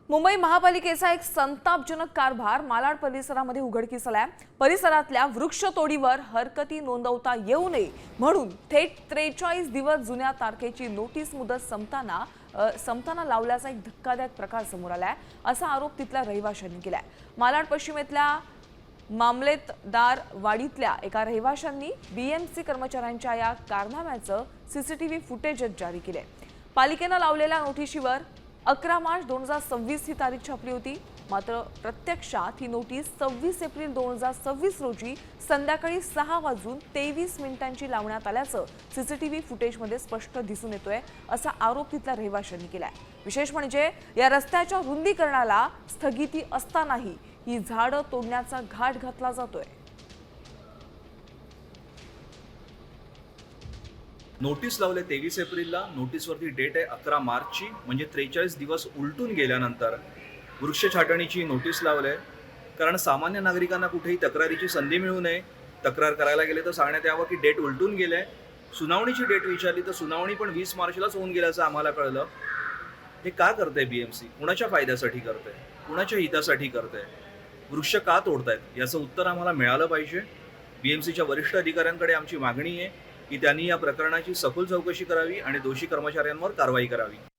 मुंबई महापालिकेचा एक संतापजनक कारभार मालाड परिसरामध्ये उघडकीस आलाय। परिसरातल्या वृक्षतोडीवर हरकती नोंदवता येऊ नये म्हणून थेट 43 दिवस जुन्या तारखेची नोटीस मुदत संपताना लावल्याचा एक धक्कादायक प्रकार समोर आलाय, असा आरोप तिथल्या रहिवाशांनी केलाय। मालाड पश्चिमेतल्या मामलेतदार वाडीतल्या एका रहिवाशांनी बीएमसी कर्मचाऱ्यांच्या या कारनाम्याचं सीसीटीव्ही फुटेज जारी केलंय। पालिकेने लावलेल्या नोटिशीवर 11 मार्च 2026 ही तारीख छापली होती, मात्र प्रत्यक्षात ही नोटीस 26 एप्रिल 2026 रोजी संध्याकाळी 6:23 लावण्यात आल्याचं सीसीटीव्ही फुटेजमध्ये स्पष्ट दिसून येतोय, असा आरोप तिथल्या रहिवाशांनी केलाय। विशेष म्हणजे या रस्त्याच्या रुंदीकरणाला स्थगिती असतानाही ही झाडं तोडण्याचा घाट घातला जातोय। नोटीस लावले 23 एप्रिलला, नोटीसवरती डेट आहे 11 मार्चची, म्हणजे 43 दिवस उलटून गेल्यानंतर वृक्ष छाटणीची नोटीस लावले। कारण सामान्य नागरिकांना कुठेही तक्रारीची संधी मिळू नये, तक्रार करायला गेले तर सांगण्यात यावं की डेट उलटून गेले। सुनावणीची डेट विचारली तर सुनावणी पण 20 मार्चलाच होऊन गेल्याचं आम्हाला कळलं। हे का करते बीएमसी? कुणाच्या फायद्यासाठी करते? कुणाच्या हितासाठी करते? वृक्ष का तोडतायत याचं उत्तर आम्हाला मिळालं पाहिजे। बीएमसीच्या वरिष्ठ अधिकाऱ्यांकडे आमची मागणी आहे की त्यांनी या प्रकरणाची सखोल चौकशी करावी आणि दोषी कर्मचाऱ्यांवर कारवाई करावी।